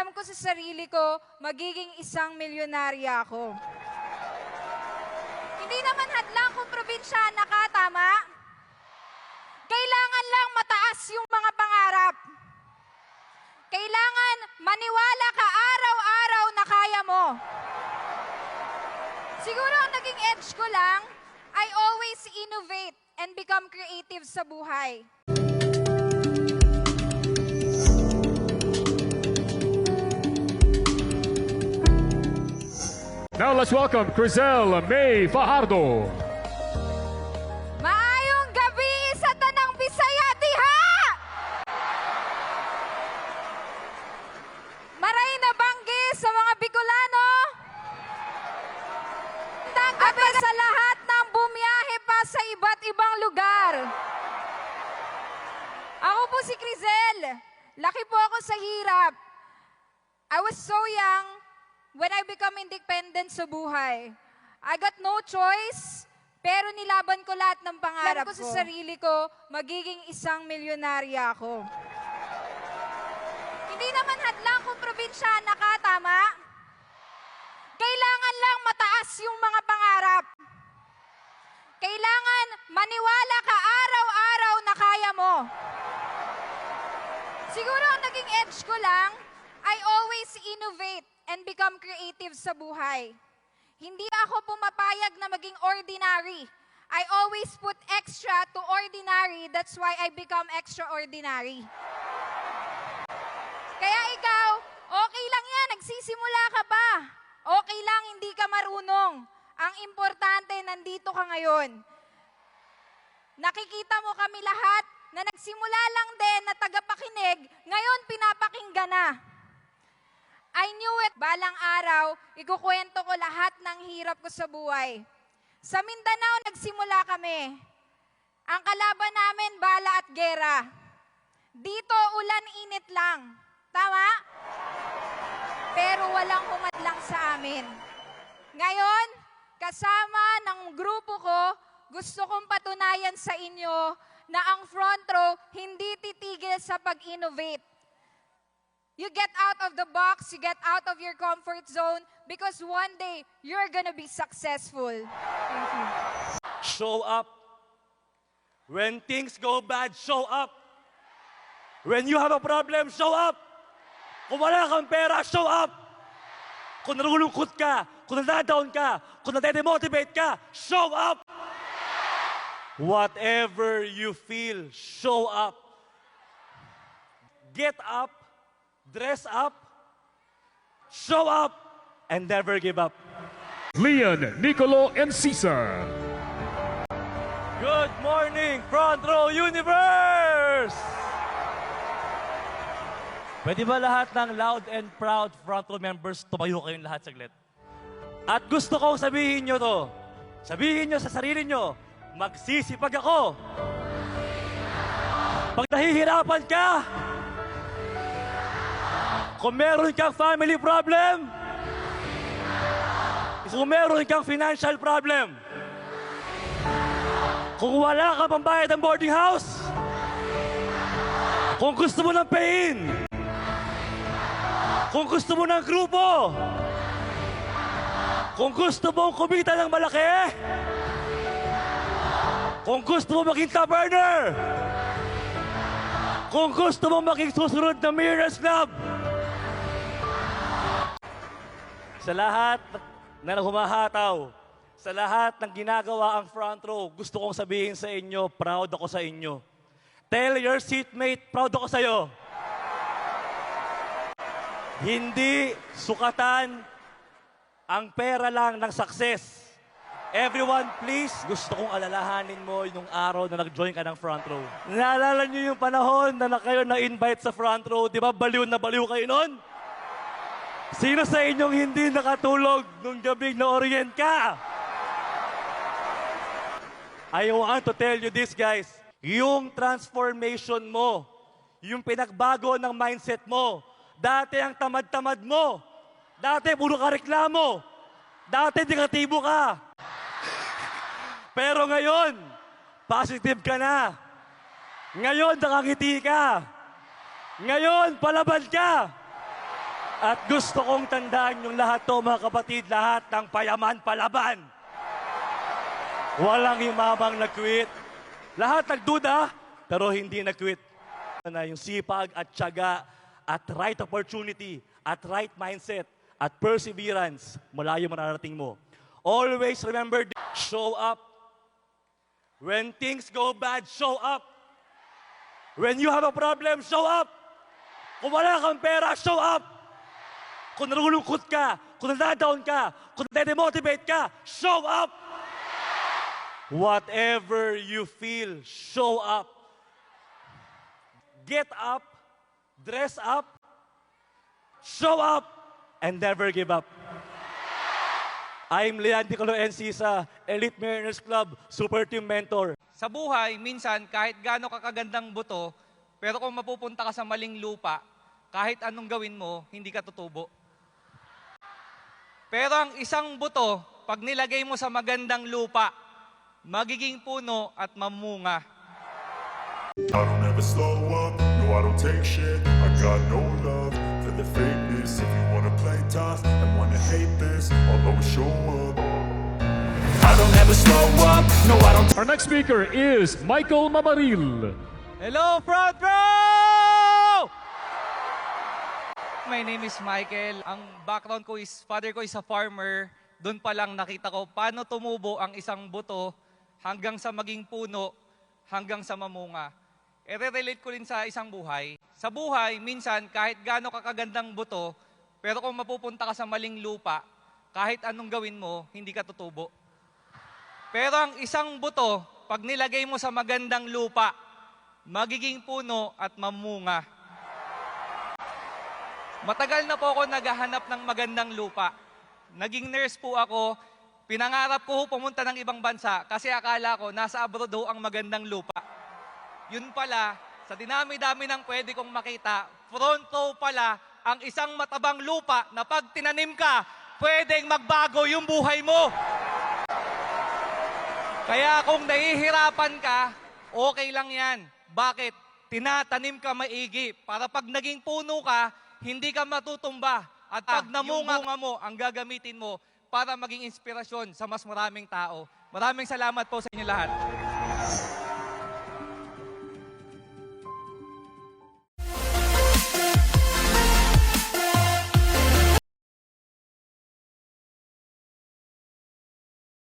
Alam ko sa sarili ko, magiging isang milyonarya ako. Hindi naman hadlang kung probinsyana ka, tama? Kailangan lang mataas yung mga pangarap. Kailangan maniwala ka araw-araw na kaya mo. Siguro ang naging edge ko lang, I always innovate and become creative sa buhay. Now let's welcome Crizel May Fajardo. Maayong gabi sa tanang Bisaya diha! Maray na banggi sa mga Bicolano. Magandang gabi sa lahat ng bumiyahe pa sa iba't ibang lugar. Ako po si Crizel. Laki po ako sa hirap. I was so young when I become independent sa buhay. I got no choice, pero nilaban ko lahat ng pangarap ko. Alam ko sa sarili ko, magiging isang milyonarya ako. Hindi naman hadlang kung probinsyana ka, tama? Kailangan lang mataas yung mga pangarap. Kailangan maniwala ka araw-araw na kaya mo. Siguro ang naging edge ko lang, I always innovate and become creative sa buhay. Hindi ako pumapayag na maging ordinary. I always put extra to ordinary, that's why I become extraordinary. Kaya ikaw, okay lang yan, nagsisimula ka pa. Okay lang, hindi ka marunong. Ang importante, nandito ka ngayon. Nakikita mo kami lahat na nagsimula lang din na tagapakinig, ngayon pinapakinggan na. I knew it. Balang araw, ikukwento ko lahat ng hirap ko sa buhay. Sa Mindanao, nagsimula kami. Ang kalaban namin, bala at gera. Dito, ulan-init lang. Tama? Pero walang humadlang sa amin. Ngayon, kasama ng grupo ko, gusto kong patunayan sa inyo na ang front row hindi titigil sa pag-innovate. You get out of the box, you get out of your comfort zone because one day, you're gonna be successful. Thank you. Show up. When things go bad, show up. When you have a problem, show up. Kung wala kang pera, show up. Kung nalulungkot ka, kung nadadown ka, kung nade-demotivate ka, show up. Whatever you feel, show up. Get up. Dress up, show up, and never give up. Leon Nicolo Encisa. Good morning, Front Row Universe! Pwede ba lahat ng loud and proud Front Row members, tumayo kayong lahat saglit? At gusto kong sabihin nyo to, sabihin nyo sa sarili nyo, magsisipag ako. Pag nahihirapan ka, kung meron kang family problem, kung meron kang financial problem, kung wala ka pambayad ng boarding house, kung gusto mo ng pain, kung gusto mo ng grupo, kung gusto mong kumita ng malaki, kung gusto mo maging top earner, kung gusto mo maging susunod na Millionaires Club, sa lahat na humahataw, sa lahat ng ginagawa ang front row, gusto kong sabihin sa inyo, proud ako sa inyo. Tell your seatmate, proud ako sa iyo. Hindi sukatan ang pera lang ng success. Everyone, please, gusto kong alalahanin mo yung araw na nag-join ka ng front row. Naalala niyo yung panahon na kayo na-invite sa front row, di ba baliw na baliw kayo noon? Sino sa inyong hindi nakatulog nung gabing na-orient ka? I want to tell you this, guys. Yung transformation mo, yung pinagbago ng mindset mo, dati ang tamad-tamad mo, dati puro ka reklamo, dati negatibo ka. Pero ngayon, positive ka na. Ngayon, nakangiti ka. Ngayon, palaban ka. At gusto kong tandaan yung lahat to, mga kapatid, lahat ng payaman palaban. Walang himamang nag-quit. Lahat nagduda, pero hindi nag-quit. Na yung sipag at tiyaga at right opportunity at right mindset at perseverance, malayo mararating mo. Always remember, show up. When things go bad, show up. When you have a problem, show up. Kung wala kang pera, show up. Kung nalulungkot ka, kung nadadown ka, kung nade-demotivate ka, show up. Whatever you feel, show up. Get up, dress up, show up, and never give up. I'm Leandro Calo Encisa, Elite Mariners Club, Super Team Mentor. Sa buhay, minsan, kahit gaano kakagandang buto, pero kung mapupunta ka sa maling lupa, kahit anong gawin mo, hindi ka tutubo. Pero ang isang buto, pag nilagay mo sa magandang lupa, magiging puno at mamunga. I don't ever slow up, no I don't take shit. I got no love for the fakeness. If you wanna play tough and wanna hate this, I'll always show up. I don't ever slow up, no I don't. Our next speaker is Michael Mamaril. Hello, front row! My name is Michael. Ang background ko is, father ko is a farmer. Doon pa lang nakita ko paano tumubo ang isang buto hanggang sa maging puno, hanggang sa mamunga. I-relate ko rin sa isang buhay. Sa buhay, minsan, kahit gaano kakagandang buto, pero kung mapupunta ka sa maling lupa, kahit anong gawin mo, hindi ka tutubo. Pero ang isang buto, pag nilagay mo sa magandang lupa, magiging puno at mamunga. Matagal na po ako naghahanap ng magandang lupa. Naging nurse po ako. Pinangarap ko pumunta ng ibang bansa kasi akala ko nasa abroad ho ang magandang lupa. Yun pala, sa dinami-dami ng pwede kong makita, front row pala ang isang matabang lupa na pag tinanim ka, pwedeng magbago yung buhay mo. Kaya kung nahihirapan ka, okay lang yan. Bakit? Tinatanim ka maigi para pag naging puno ka, hindi ka matutumba. At pag namunga mo, ang gagamitin mo para maging inspirasyon sa mas maraming tao. Maraming salamat po sa inyo lahat.